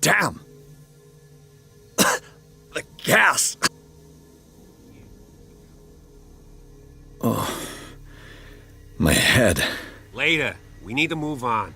Damn! The gas! Oh, my head. Later. We need to move on.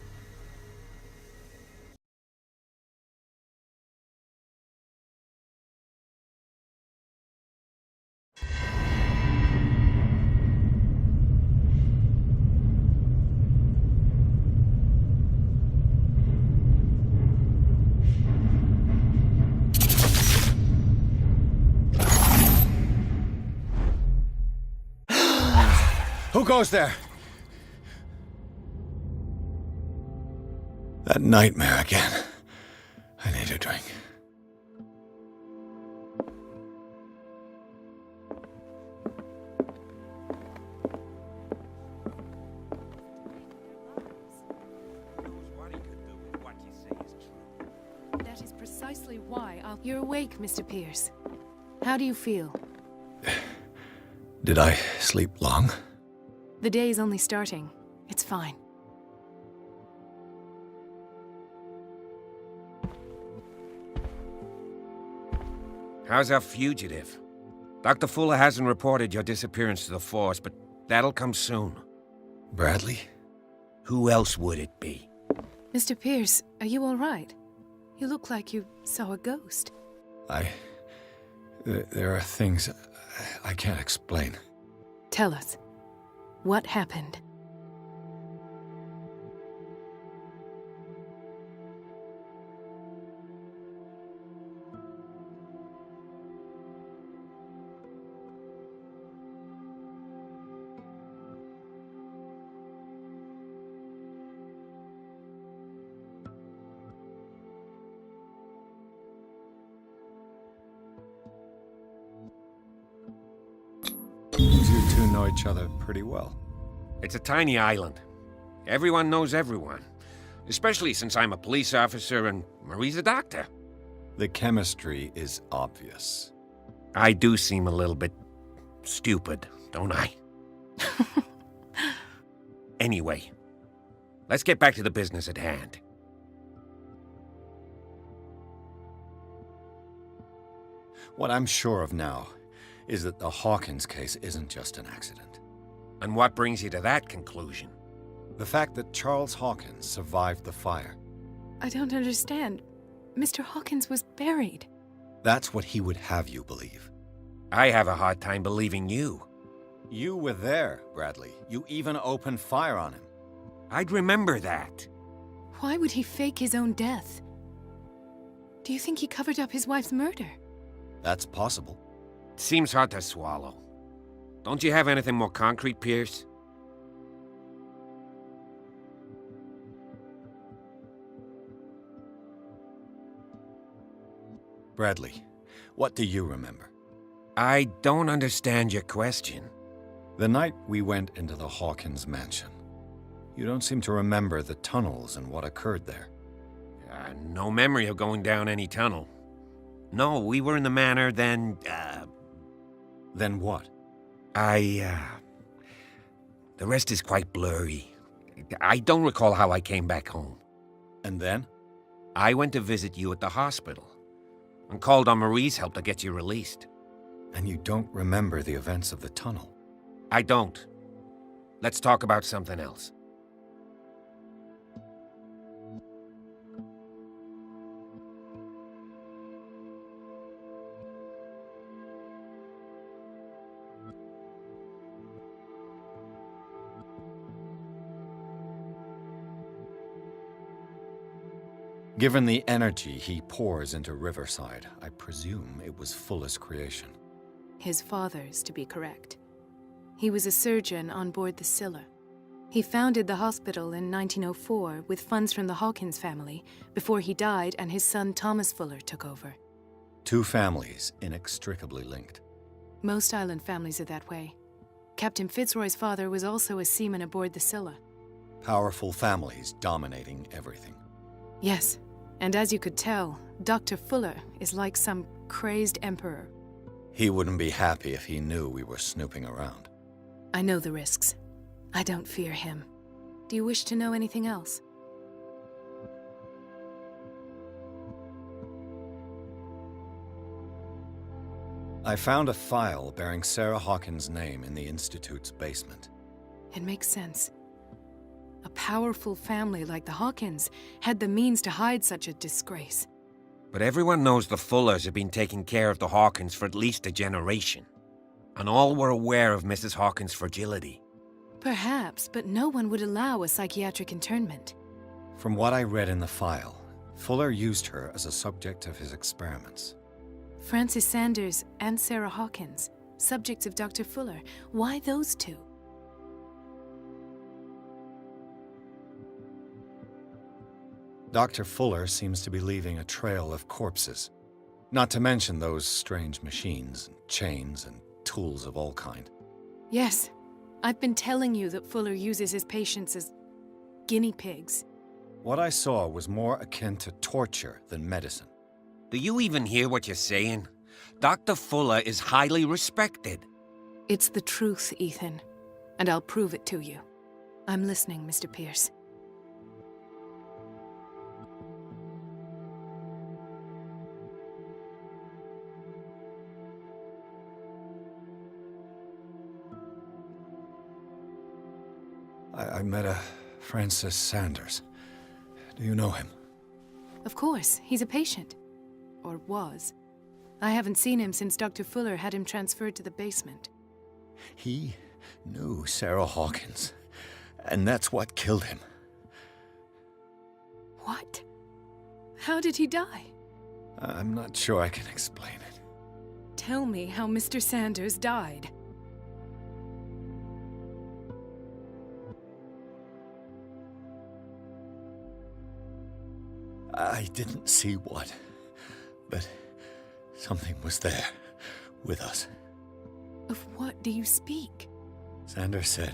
Who goes there? That nightmare again. I need a drink. That is precisely why I'll... You're awake, Mr. Pierce. How do you feel? Did I sleep long? The day's only starting. It's fine. How's our fugitive? Dr. Fuller hasn't reported your disappearance to the force, but that'll come soon. Bradley? Who else would it be? Mr. Pierce, are you all right? You look like you saw a ghost. There are things I can't explain. Tell us. What happened? You two know each other pretty well. It's a tiny island. Everyone knows everyone. Especially since I'm a police officer and Marie's a doctor. The chemistry is obvious. I do seem a little bit stupid, don't I? Anyway, let's get back to the business at hand. What I'm sure of now is that the Hawkins case isn't just an accident. And what brings you to that conclusion? The fact that Charles Hawkins survived the fire. I don't understand. Mr. Hawkins was buried. That's what he would have you believe. I have a hard time believing you. You were there, Bradley. You even opened fire on him. I'd remember that. Why would he fake his own death? Do you think he covered up his wife's murder? That's possible. Seems hard to swallow. Don't you have anything more concrete, Pierce? Bradley, what do you remember? I don't understand your question. The night we went into the Hawkins mansion. You don't seem to remember the tunnels and what occurred there. No memory of going down any tunnel. No, we were in the manor, then, Then what? The rest is quite blurry. I don't recall how I came back home. And then? I went to visit you at the hospital, and called on Marie's help to get you released. And you don't remember the events of the tunnel? I don't. Let's talk about something else. Given the energy he pours into Riverside, I presume it was Fuller's creation. His father's, to be correct. He was a surgeon on board the Scylla. He founded the hospital in 1904 with funds from the Hawkins family before he died and his son Thomas Fuller took over. Two families inextricably linked. Most island families are that way. Captain Fitzroy's father was also a seaman aboard the Scylla. Powerful families dominating everything. Yes, and as you could tell, Dr. Fuller is like some crazed emperor. He wouldn't be happy if he knew we were snooping around. I know the risks. I don't fear him. Do you wish to know anything else? I found a file bearing Sarah Hawkins' name in the Institute's basement. It makes sense. A powerful family like the Hawkins had the means to hide such a disgrace. But everyone knows the Fullers have been taking care of the Hawkins for at least a generation. And all were aware of Mrs. Hawkins' fragility. Perhaps, but no one would allow a psychiatric internment. From what I read in the file, Fuller used her as a subject of his experiments. Francis Sanders and Sarah Hawkins, subjects of Dr. Fuller. Why those two? Dr. Fuller seems to be leaving a trail of corpses. Not to mention those strange machines, and chains, and tools of all kind. Yes. I've been telling you that Fuller uses his patients as guinea pigs. What I saw was more akin to torture than medicine. Do you even hear what you're saying? Dr. Fuller is highly respected. It's the truth, Ethan. And I'll prove it to you. I'm listening, Mr. Pierce. I met a Francis Sanders. Do you know him? Of course, he's a patient. Or was. I haven't seen him since Dr. Fuller had him transferred to the basement. He knew Sarah Hawkins, and that's what killed him. What? How did he die? I'm not sure I can explain it. Tell me how Mr. Sanders died. I didn't see what, but something was there, with us. Of what do you speak? Sanders said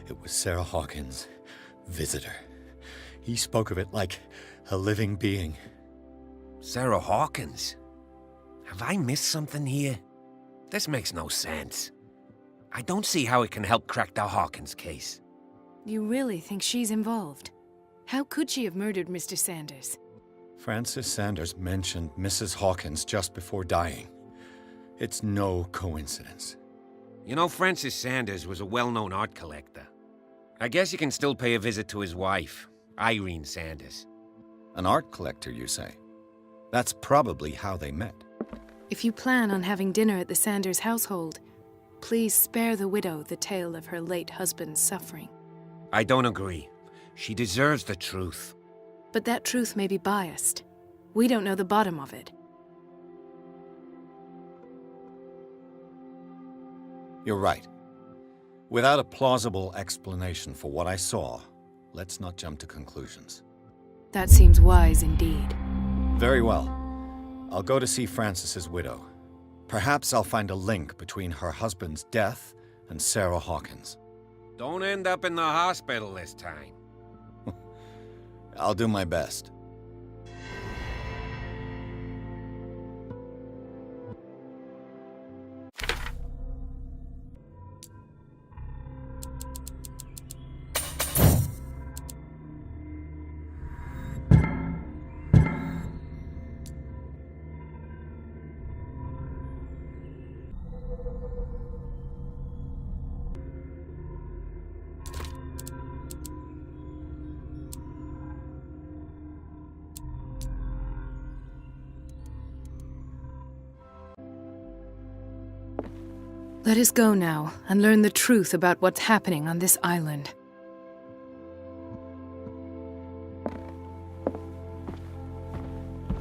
it was Sarah Hawkins' visitor. He spoke of it like a living being. Sarah Hawkins? Have I missed something here? This makes no sense. I don't see how it can help crack the Hawkins case. You really think she's involved? How could she have murdered Mr. Sanders? Francis Sanders mentioned Mrs. Hawkins just before dying. It's no coincidence. You know, Francis Sanders was a well-known art collector. I guess you can still pay a visit to his wife, Irene Sanders. An art collector, you say? That's probably how they met. If you plan on having dinner at the Sanders household, please spare the widow the tale of her late husband's suffering. I don't agree. She deserves the truth. But that truth may be biased. We don't know the bottom of it. You're right. Without a plausible explanation for what I saw, let's not jump to conclusions. That seems wise indeed. Very well. I'll go to see Francis's widow. Perhaps I'll find a link between her husband's death and Sarah Hawkins. Don't end up in the hospital this time. I'll do my best. Let us go now and learn the truth about what's happening on this island.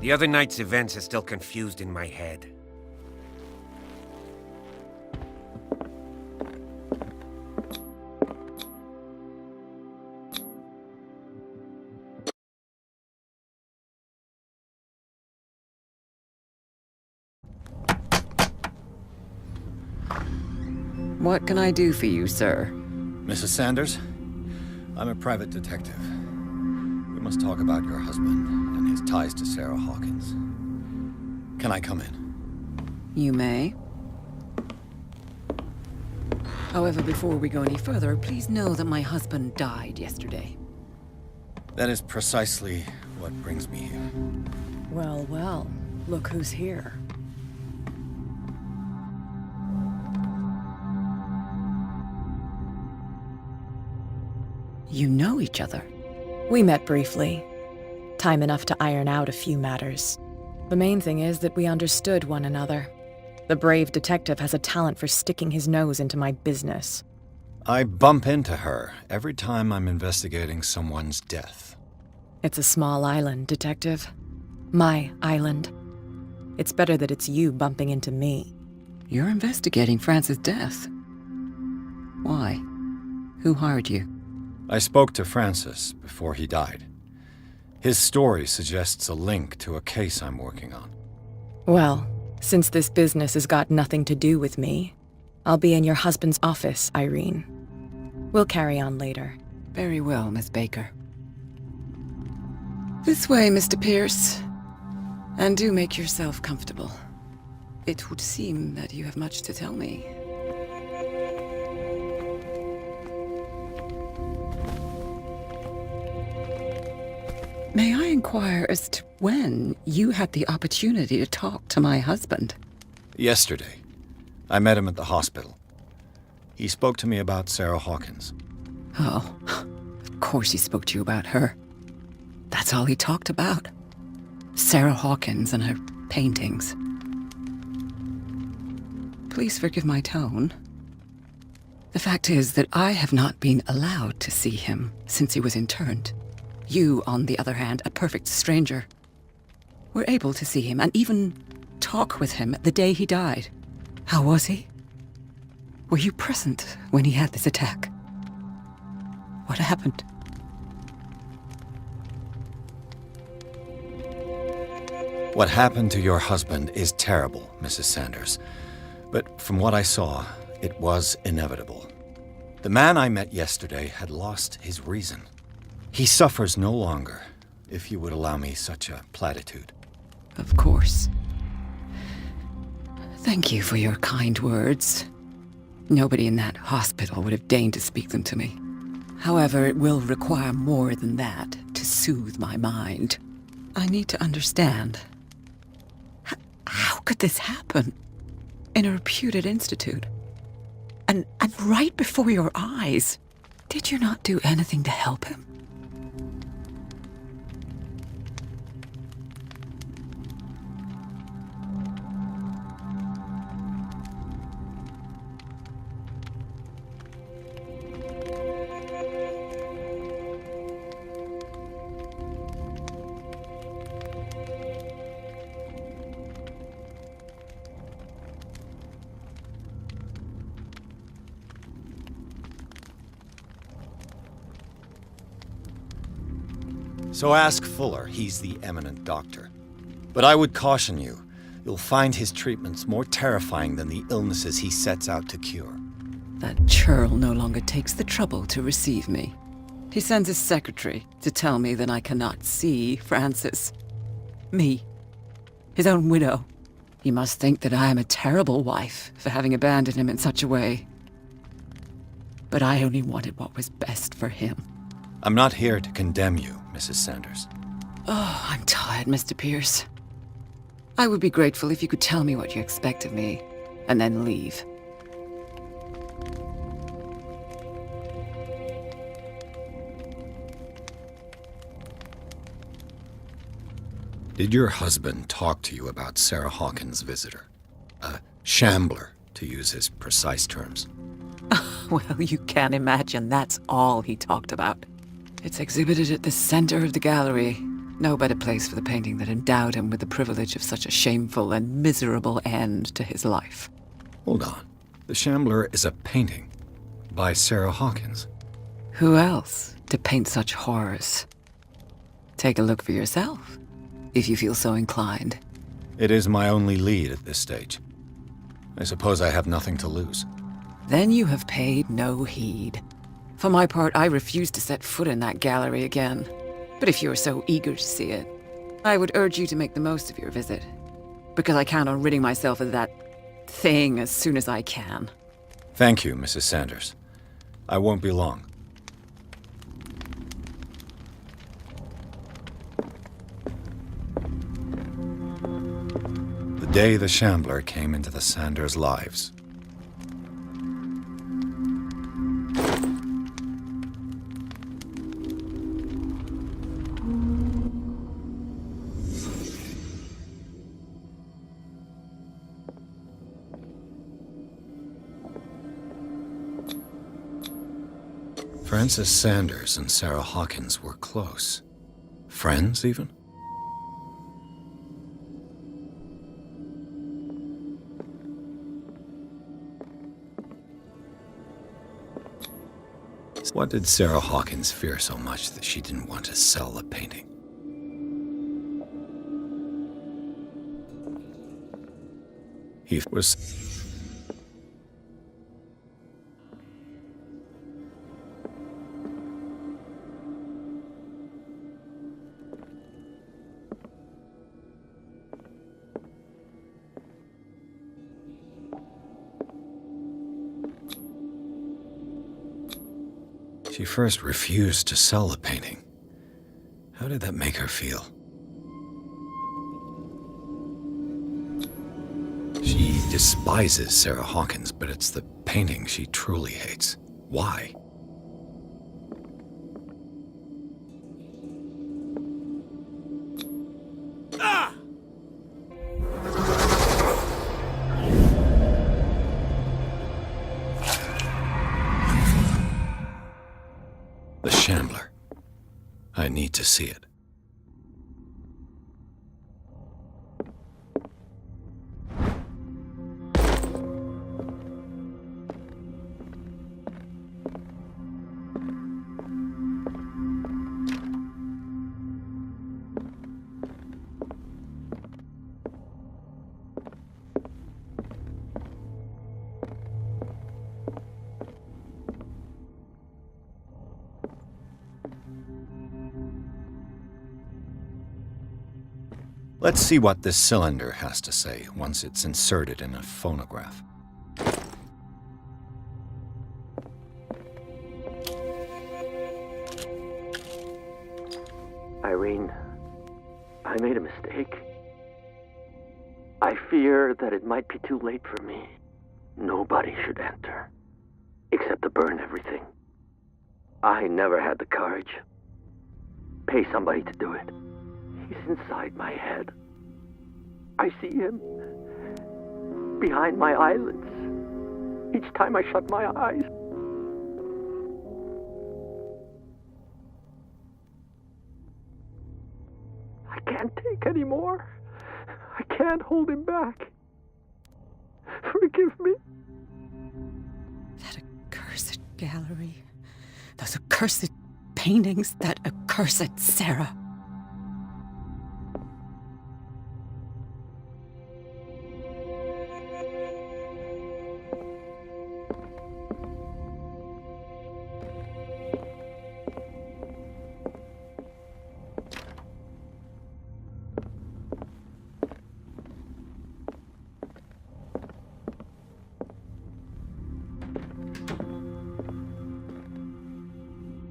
The other night's events are still confused in my head. What can I do for you, sir? Mrs. Sanders, I'm a private detective. We must talk about your husband and his ties to Sarah Hawkins. Can I come in? You may. However, before we go any further, please know that my husband died yesterday. That is precisely what brings me here. Well, well, look who's here. You know each other? We met briefly. Time enough to iron out a few matters. The main thing is that we understood one another. The brave detective has a talent for sticking his nose into my business. I bump into her every time I'm investigating someone's death. It's a small island, Detective. My island. It's better that it's you bumping into me. You're investigating Francis' death. Why? Who hired you? I spoke to Francis before he died. His story suggests a link to a case I'm working on. Well, since this business has got nothing to do with me, I'll be in your husband's office, Irene. We'll carry on later. Very well, Miss Baker. This way, Mr. Pierce. And do make yourself comfortable. It would seem that you have much to tell me. May I inquire as to when you had the opportunity to talk to my husband? Yesterday, I met him at the hospital. He spoke to me about Sarah Hawkins. Oh, of course he spoke to you about her. That's all he talked about. Sarah Hawkins and her paintings. Please forgive my tone. The fact is that I have not been allowed to see him since he was interned. You, on the other hand, a perfect stranger, were able to see him and even talk with him the day he died. How was he? Were you present when he had this attack? What happened? What happened to your husband is terrible, Mrs. Sanders. But from what I saw, it was inevitable. The man I met yesterday had lost his reason. He suffers no longer, if you would allow me such a platitude. Of course. Thank you for your kind words. Nobody in that hospital would have deigned to speak them to me. However, it will require more than that to soothe my mind. I need to understand. How could this happen? In a reputed institute? And right before your eyes? Did you not do anything to help him? So ask Fuller, he's the eminent doctor. But I would caution you, you'll find his treatments more terrifying than the illnesses he sets out to cure. That churl no longer takes the trouble to receive me. He sends his secretary to tell me that I cannot see Francis. Me. His own widow. He must think that I am a terrible wife for having abandoned him in such a way. But I only wanted what was best for him. I'm not here to condemn you, Mrs. Sanders. Oh, I'm tired, Mr. Pierce. I would be grateful if you could tell me what you expect of me, and then leave. Did your husband talk to you about Sarah Hawkins' visitor? A shambler, to use his precise terms. Well, you can imagine that's all he talked about. It's exhibited at the center of the gallery. No better place for the painting that endowed him with the privilege of such a shameful and miserable end to his life. Hold on. The Shambler is a painting by Sarah Hawkins. Who else to paint such horrors? Take a look for yourself, if you feel so inclined. It is my only lead at this stage. I suppose I have nothing to lose. Then you have paid no heed. For my part, I refuse to set foot in that gallery again. But if you are so eager to see it, I would urge you to make the most of your visit. Because I count on ridding myself of that thing as soon as I can. Thank you, Mrs. Sanders. I won't be long. The day the Shambler came into the Sanders' lives. Francis Sanders and Sarah Hawkins were close. Friends, even? What did Sarah Hawkins fear so much that she didn't want to sell the painting? He was... She first refused to sell the painting. How did that make her feel? She despises Sarah Hawkins, but it's the painting she truly hates. Why? The Shambler. I need to see it. Let's see what this cylinder has to say once it's inserted in a phonograph. Irene, I made a mistake. I fear that it might be too late for me. Nobody should enter, except to burn everything. I never had the courage. Pay somebody to do it. He's inside my head. I see him behind my eyelids each time I shut my eyes. I can't take any more. I can't hold him back. Forgive me. That accursed gallery. Those accursed paintings. That accursed Sarah.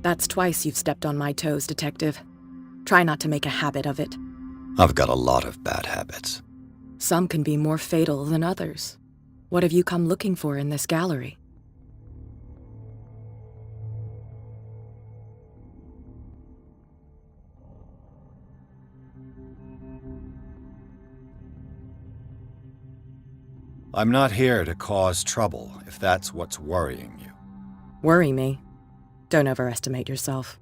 That's twice you've stepped on my toes, Detective. Try not to make a habit of it. I've got a lot of bad habits. Some can be more fatal than others. What have you come looking for in this gallery? I'm not here to cause trouble, if that's what's worrying you. Worry me? Don't overestimate yourself.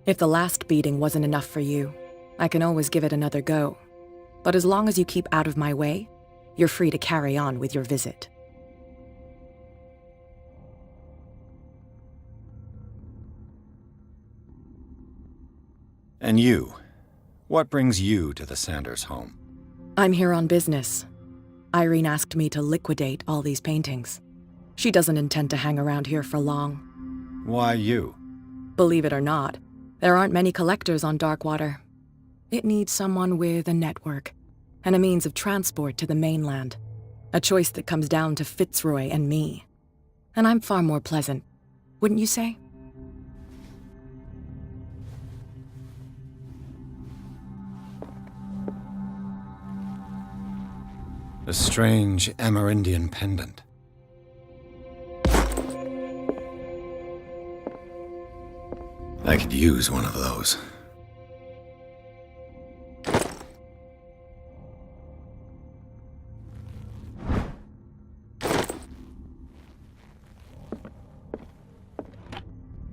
If the last beating wasn't enough for you, I can always give it another go. But as long as you keep out of my way, you're free to carry on with your visit. And you? What brings you to the Sanders home? I'm here on business. Irene asked me to liquidate all these paintings. She doesn't intend to hang around here for long. Why you? Believe it or not, there aren't many collectors on Darkwater. It needs someone with a network and a means of transport to the mainland. A choice that comes down to Fitzroy and me. And I'm far more pleasant, wouldn't you say? A strange Amerindian pendant. I could use one of those.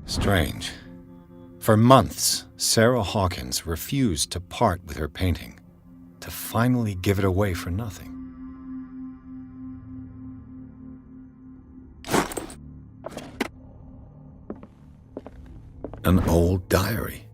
Strange. strange. For months, Sarah Hawkins refused to part with her painting, to finally give it away for nothing. An old diary.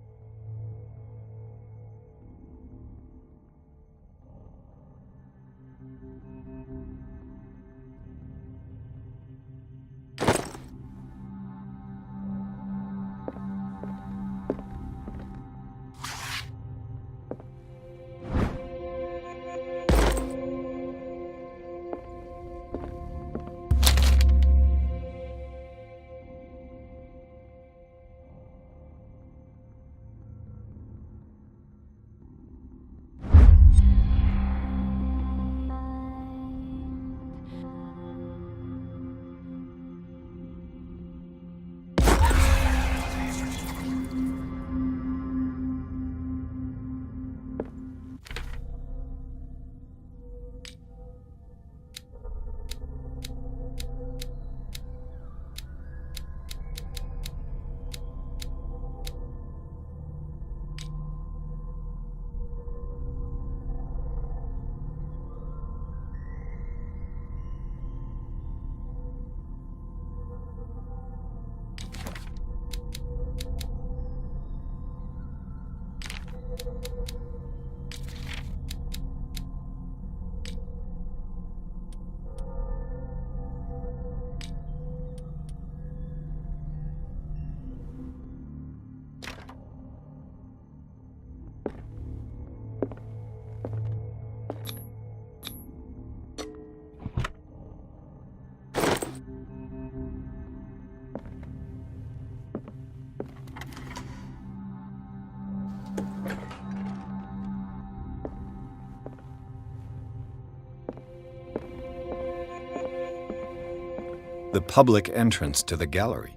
The public entrance to the gallery.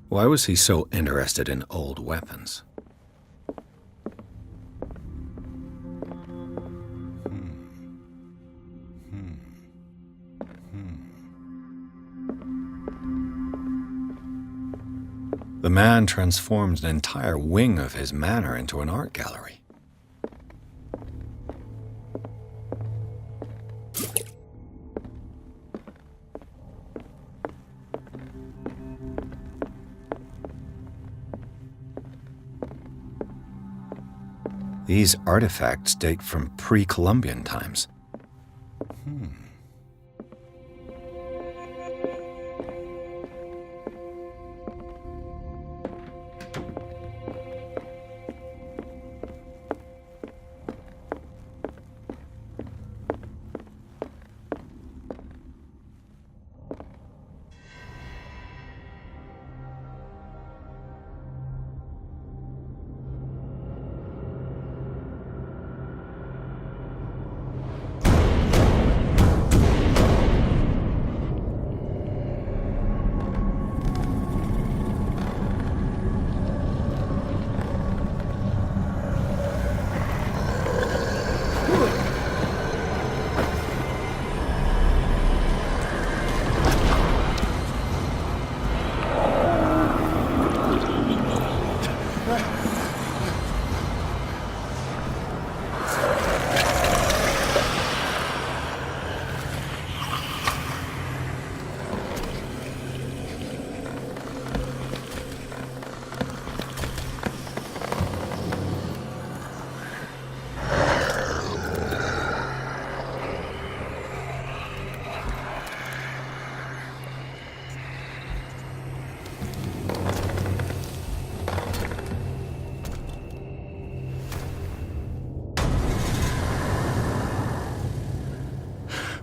Why was he so interested in old weapons? The man transformed an entire wing of his manor into an art gallery. These artifacts date from pre-Columbian times.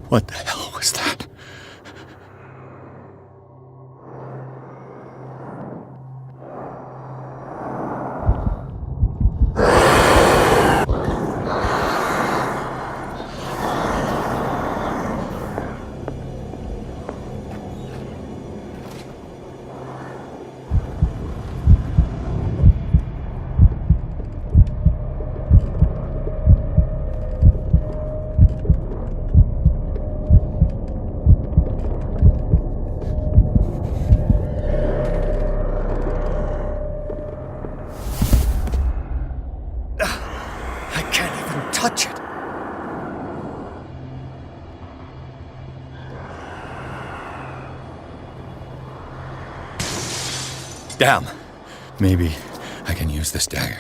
What the hell was that? Damn. Maybe I can use this dagger.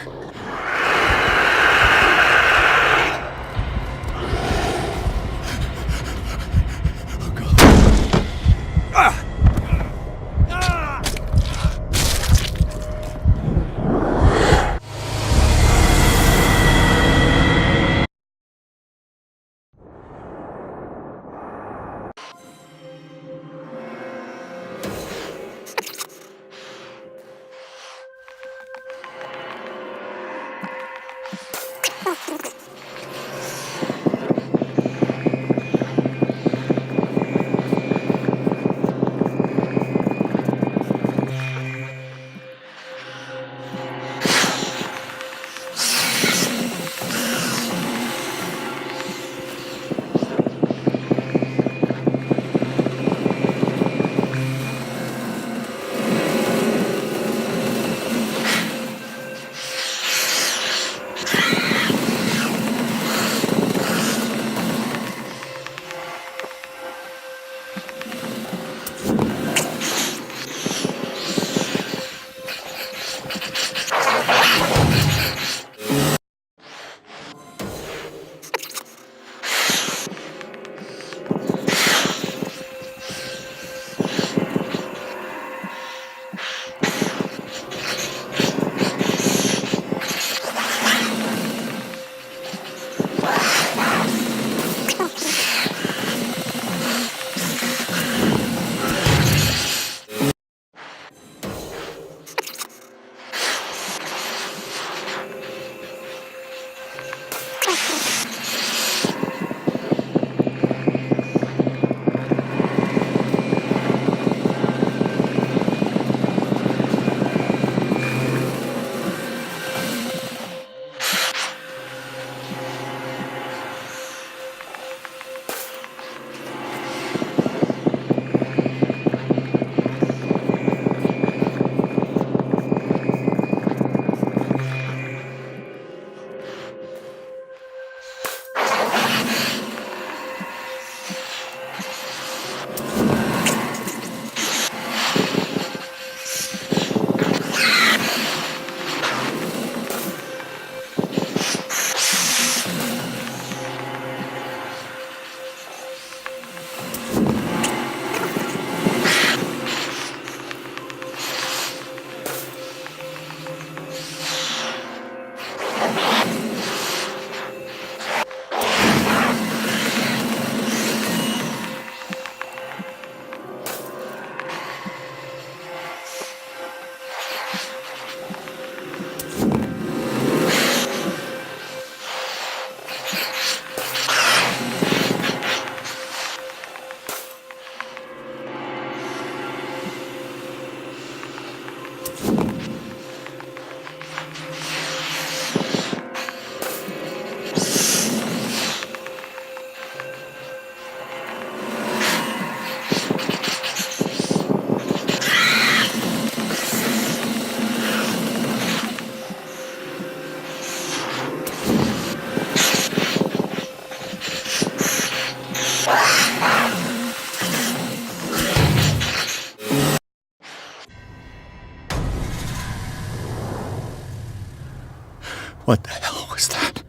What the hell was that?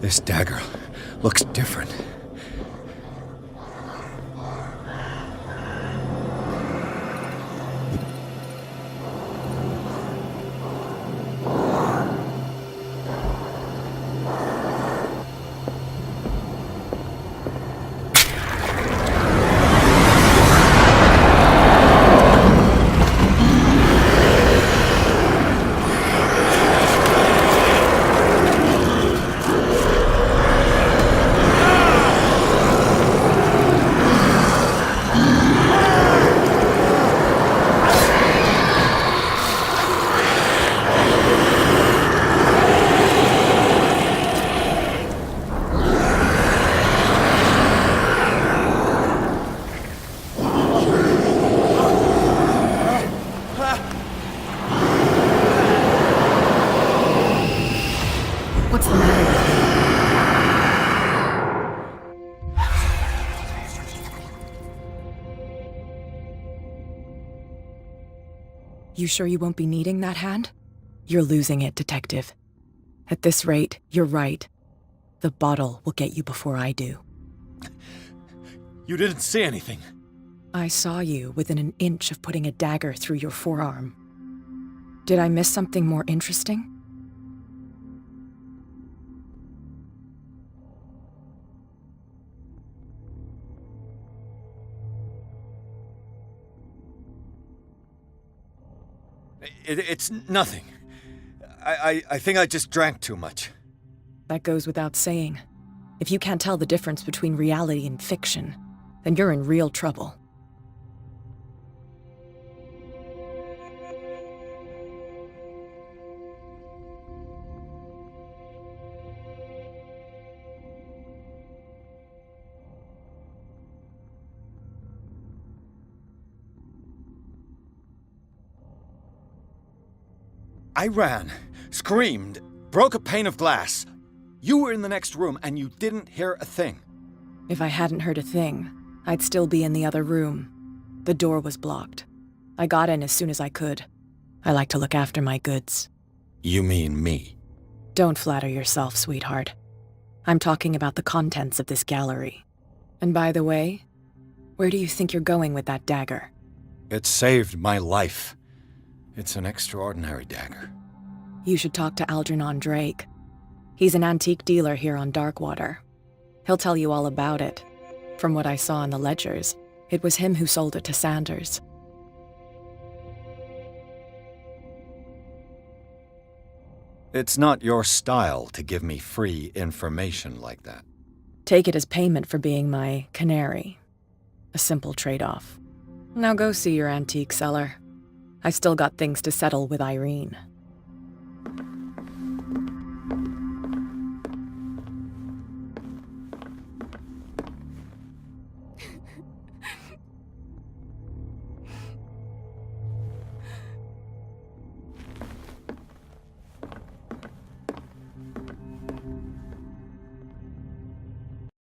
This dagger looks different. You sure you won't be needing that hand? You're losing it, Detective. At this rate, you're right. The bottle will get you before I do. You didn't see anything. I saw you within an inch of putting a dagger through your forearm. Did I miss something more interesting? It's nothing. I think I just drank too much. That goes without saying. If you can't tell the difference between reality and fiction, then you're in real trouble. I ran, screamed, broke a pane of glass. You were in the next room and you didn't hear a thing. If I hadn't heard a thing, I'd still be in the other room. The door was blocked. I got in as soon as I could. I like to look after my goods. You mean me? Don't flatter yourself, sweetheart. I'm talking about the contents of this gallery. And by the way, where do you think you're going with that dagger? It saved my life. It's an extraordinary dagger. You should talk to Algernon Drake. He's an antique dealer here on Darkwater. He'll tell you all about it. From what I saw in the ledgers, it was him who sold it to Sanders. It's not your style to give me free information like that. Take it as payment for being my canary. A simple trade-off. Now go see your antique seller. I've still got things to settle with Irene.